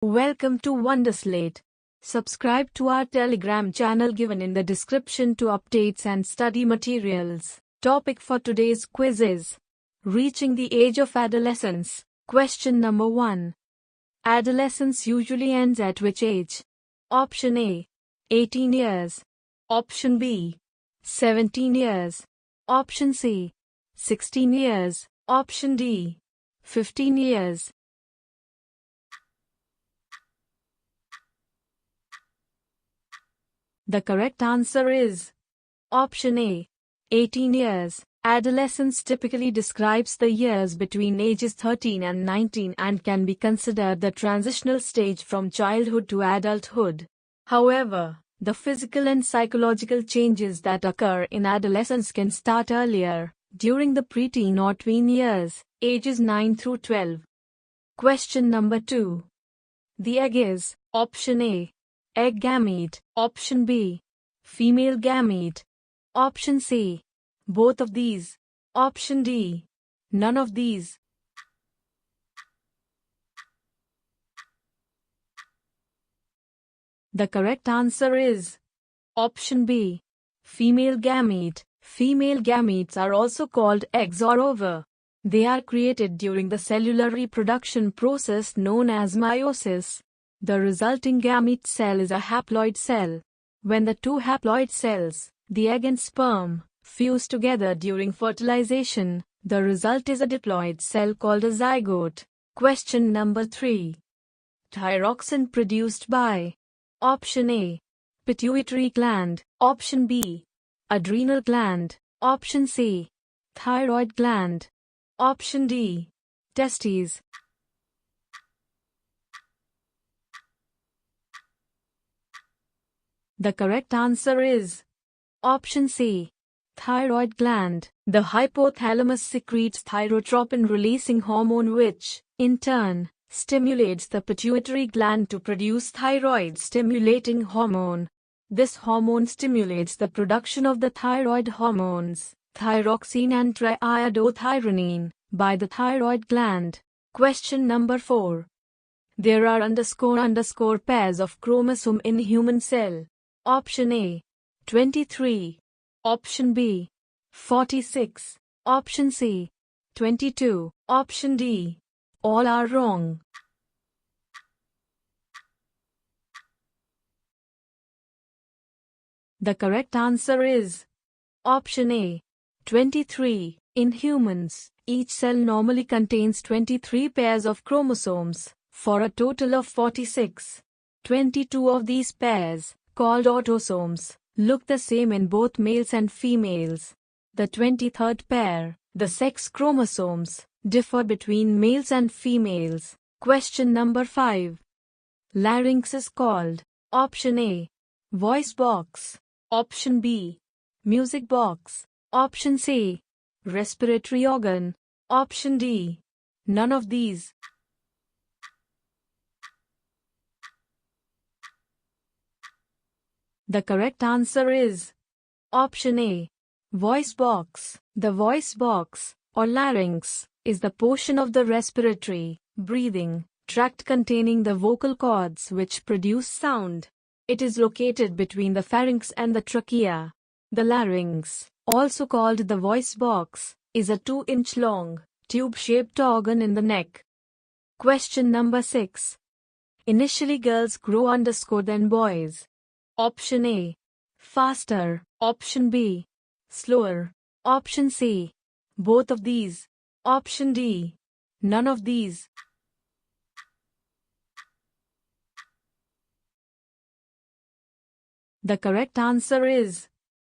Welcome to Wonderslate. Subscribe to our Telegram channel given in the description to updates and study materials. Topic for today's quiz is Reaching the age of adolescence. Question number 1. Adolescence usually ends at which age? Option A, 18 years. Option B, 17 years. Option C, 16 years. Option D, 15 years. The correct answer is Option A, 18 years. Adolescence typically describes the years between ages 13 and 19 and can be considered the transitional stage from childhood to adulthood. However, the physical and psychological changes that occur in adolescence can start earlier, during the preteen or tween years, ages 9 through 12. Question number 2. The egg is Option A, egg gamete. Option B, female gamete. Option C, both of these. Option D, none of these. The correct answer is Option B, female gamete. Female gametes are also called eggs or ova. They are created during the cellular reproduction process known as meiosis. The resulting gamete cell is a haploid cell. When the two haploid cells, the egg and sperm, fuse together during fertilization, the result is a diploid cell called a zygote. Question number 3. Thyroxin produced by Option A, pituitary gland. Option B, adrenal gland. Option C, thyroid gland. Option D, testes. The correct answer is Option C, thyroid gland. The hypothalamus secretes thyrotropin-releasing hormone which, in turn, stimulates the pituitary gland to produce thyroid-stimulating hormone. This hormone stimulates the production of the thyroid hormones, thyroxine and triiodothyronine, by the thyroid gland. Question number 4. There are __ pairs of chromosome in human cell. Option A, 23. Option B, 46. Option C, 22. Option D, all are wrong. The correct answer is Option A, 23. In humans, each cell normally contains 23 pairs of chromosomes, for a total of 46. 22 of these pairs, called autosomes, look the same in both males and females. The 23rd pair, the sex chromosomes, differ between males and females. Question number 5. Larynx is called Option A, voice box. Option B, music box. Option C, respiratory organ. Option D, none of these. The correct answer is Option A, voice box. The voice box, or larynx, is the portion of the respiratory, breathing, tract containing the vocal cords which produce sound. It is located between the pharynx and the trachea. The larynx, also called the voice box, is a 2-inch long, tube-shaped organ in the neck. Question number 6. Initially girls grow _ than boys. Option A, faster. Option B, slower. Option C, both of these. Option D, none of these. The correct answer is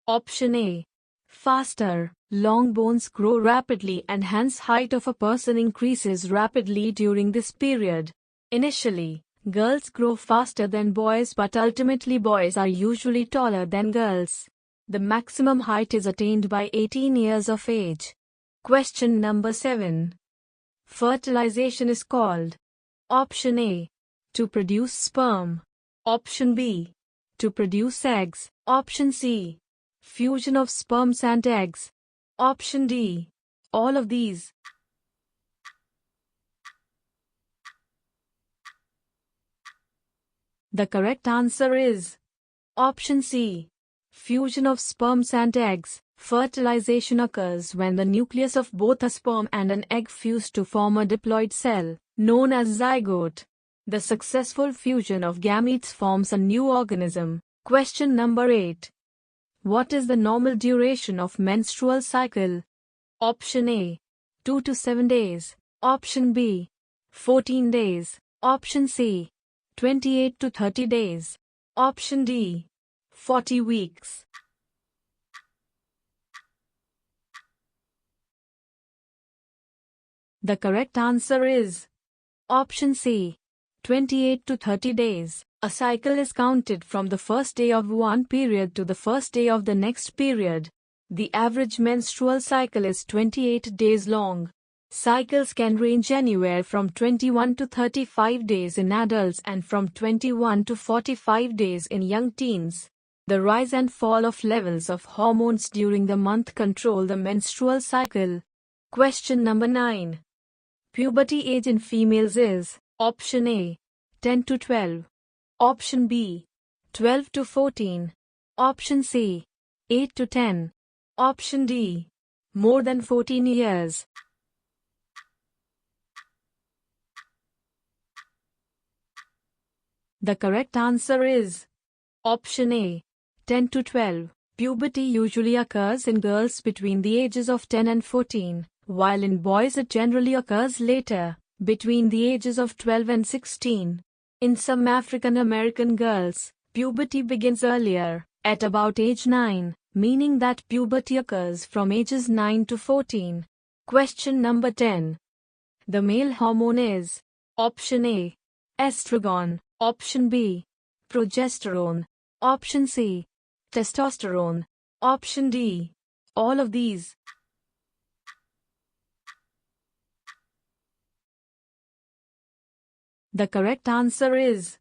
Option A, faster. Long bones grow rapidly and hence height of a person increases rapidly during this period. Initially, girls grow faster than boys, but ultimately boys are usually taller than girls. The maximum height is attained by 18 years of age. Question number 7. Fertilization is called Option A, to produce sperm. Option B, to produce eggs. Option C, fusion of sperms and eggs. Option D, all of these. The correct answer is option C. Fusion of sperms and eggs. Fertilization occurs when the nucleus of both a sperm and an egg fuse to form a diploid cell, known as zygote. The successful fusion of gametes forms a new organism. Question number 8. What is the normal duration of menstrual cycle? Option A. 2 to 7 days. Option B. 14 days. Option C. 28 to 30 days. Option D. 40 weeks. The correct answer is option C. 28 to 30 days. A cycle is counted from the first day of one period to the first day of the next period. The average menstrual cycle is 28 days long. Cycles can range anywhere from 21 to 35 days in adults and from 21 to 45 days in young teens. The rise and fall of levels of hormones during the month control the menstrual cycle. Question number 9. Puberty age in females is option A. 10 to 12. Option B. 12 to 14. Option C. 8 to 10. Option D. More than 14 years. The correct answer is option A. 10 to 12. Puberty usually occurs in girls between the ages of 10 and 14, while in boys it generally occurs later, between the ages of 12 and 16. In some African American girls, puberty begins earlier, at about age 9, meaning that puberty occurs from ages 9 to 14. Question number 10. The male hormone is option A. Estrogen. Option B. Progesterone. Option C. Testosterone. Option D. All of these. The correct answer is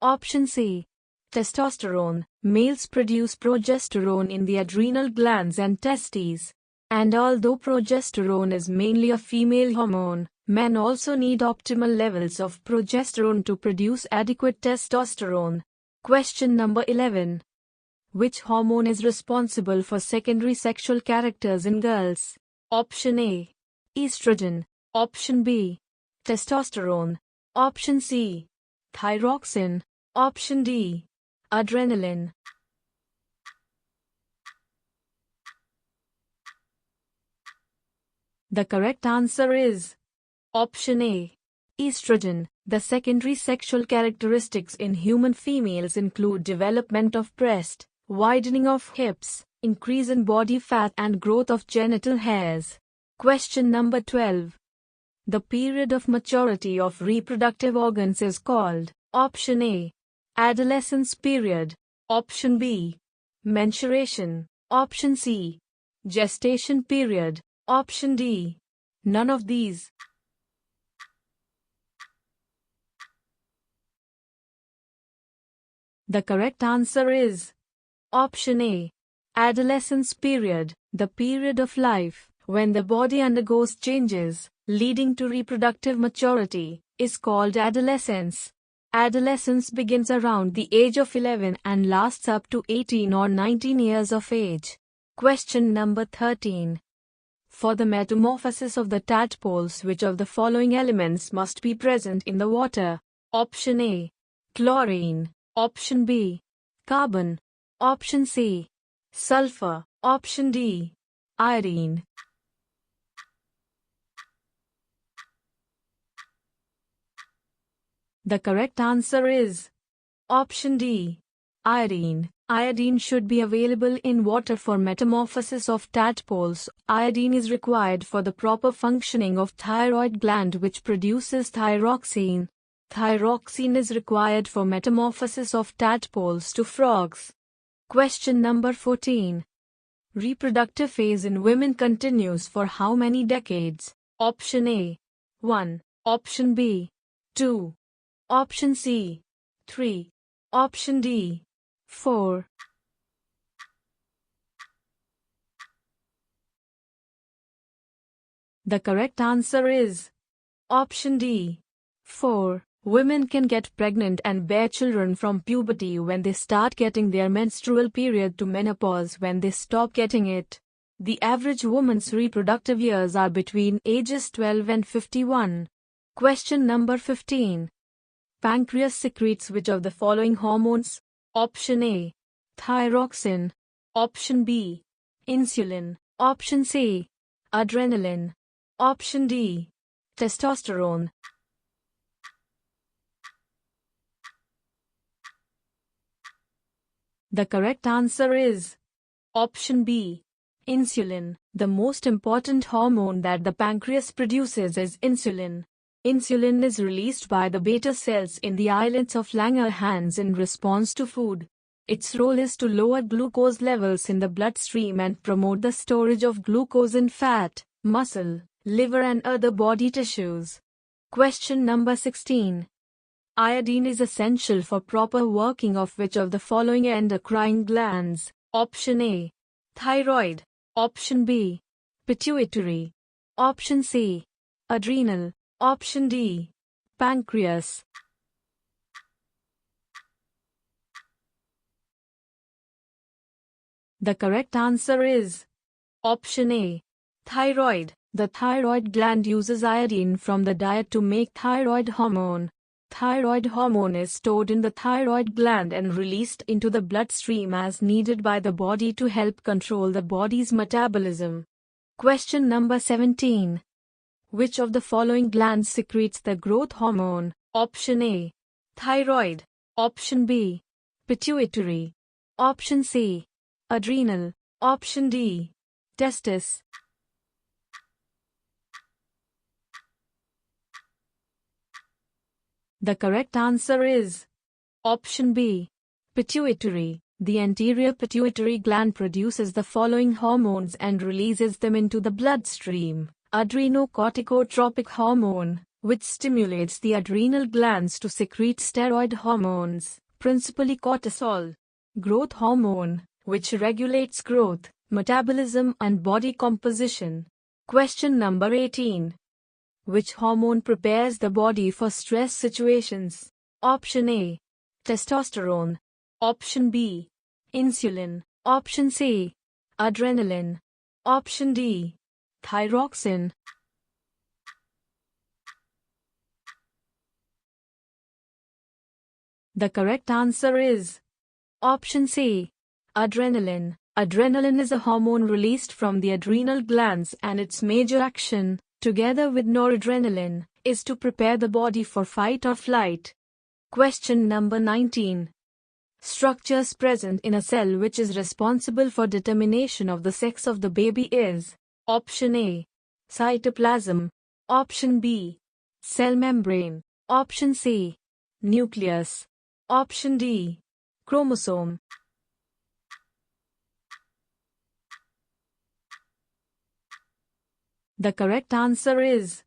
option C. Testosterone. Males produce progesterone in the adrenal glands and testes. And although progesterone is mainly a female hormone, men also need optimal levels of progesterone to produce adequate testosterone. Question number 11. Which hormone is responsible for secondary sexual characters in girls? Option A. Estrogen. Option B. Testosterone. Option C. Thyroxin. Option D. Adrenaline. The correct answer is option A. Estrogen. The secondary sexual characteristics in human females include development of breast, widening of hips, increase in body fat and growth of genital hairs. Question number 12. The period of maturity of reproductive organs is called option A. Adolescence period. Option B. Menstruation. Option C. Gestation period. Option D. None of these. The correct answer is option A. Adolescence period. The period of life when the body undergoes changes, leading to reproductive maturity, is called adolescence. Adolescence begins around the age of 11 and lasts up to 18 or 19 years of age. Question number 13. For the metamorphosis of the tadpoles, which of the following elements must be present in the water? Option A. Chlorine. Option B. Carbon. Option C. Sulfur. Option D. Iodine. The correct answer is option D. Iodine. Iodine should be available in water for metamorphosis of tadpoles. Iodine is required for the proper functioning of thyroid gland, which produces thyroxine. Thyroxine is required for metamorphosis of tadpoles to frogs. Question number 14. Reproductive phase in women continues for how many decades? Option A. 1. Option B. 2. Option C. 3. Option D. 4. The correct answer is option D. 4. Women can get pregnant and bear children from puberty when they start getting their menstrual period to menopause when they stop getting it. The average woman's reproductive years are between ages 12 and 51. Question number 15. Pancreas secretes which of the following hormones? Option A. Thyroxin. Option B. Insulin. Option C. Adrenaline. Option D. Testosterone. The correct answer is option B. Insulin. The most important hormone that the pancreas produces is insulin. Insulin is released by the beta cells in the islets of Langerhans in response to food. Its role is to lower glucose levels in the bloodstream and promote the storage of glucose in fat, muscle, liver and other body tissues. Question number 16. Iodine is essential for proper working of which of the following endocrine glands? Option A. Thyroid. Option B. Pituitary. Option C. Adrenal. Option D. Pancreas. The correct answer is option A. Thyroid. The thyroid gland uses iodine from the diet to make thyroid hormone. Thyroid hormone is stored in the thyroid gland and released into the bloodstream as needed by the body to help control the body's metabolism. Question number 17. Which of the following glands secretes the growth hormone? Option A. Thyroid. Option B. Pituitary. Option C. Adrenal. Option D. Testis. The correct answer is option B. Pituitary. The anterior pituitary gland produces the following hormones and releases them into the bloodstream. Adrenocorticotropic hormone, which stimulates the adrenal glands to secrete steroid hormones, principally cortisol. Growth hormone, which regulates growth, metabolism and body composition. Question number 18. Which hormone prepares the body for stress situations? Option A. Testosterone. Option B. Insulin. Option C. Adrenaline. Option D. Thyroxin. The correct answer is option C. Adrenaline. Adrenaline is a hormone released from the adrenal glands and its major action, together with noradrenaline, is to prepare the body for fight or flight. Question number 19. Structures present in a cell which is responsible for determination of the sex of the baby is option A. Cytoplasm. Option B. Cell membrane. Option C. Nucleus. Option D. Chromosome. The correct answer is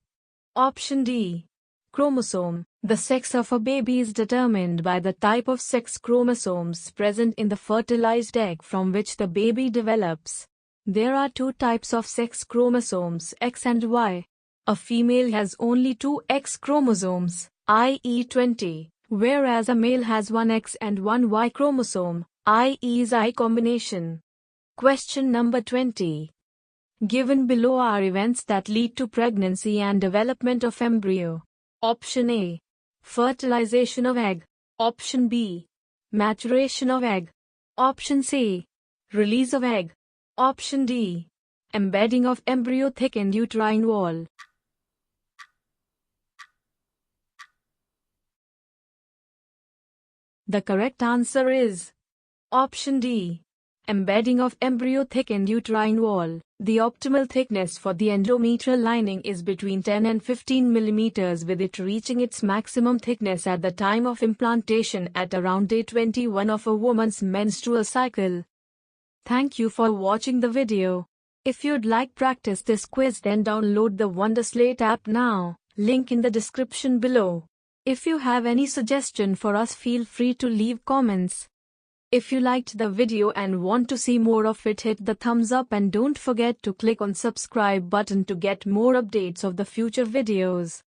option D. Chromosome. The sex of a baby is determined by the type of sex chromosomes present in the fertilized egg from which the baby develops. There are two types of sex chromosomes, X and Y. A female has only two X chromosomes, i.e. 20, whereas a male has one X and one Y chromosome, i.e. Y combination. Question number 20. Given below are events that lead to pregnancy and development of embryo. Option A. Fertilization of egg. Option B. Maturation of egg. Option C. Release of egg. Option D. Embedding of embryo thickened uterine wall. The correct answer is option D. Embedding of embryo thickened uterine wall. The optimal thickness for the endometrial lining is between 10 and 15 mm, with it reaching its maximum thickness at the time of implantation at around day 21 of a woman's menstrual cycle. Thank you for watching the video. If you'd like practice this quiz, then download the Wonderslate app now, link in the description below. If you have any suggestion for us, feel free to leave comments. If you liked the video and want to see more of it, hit the thumbs up and don't forget to click on subscribe button to get more updates of the future videos.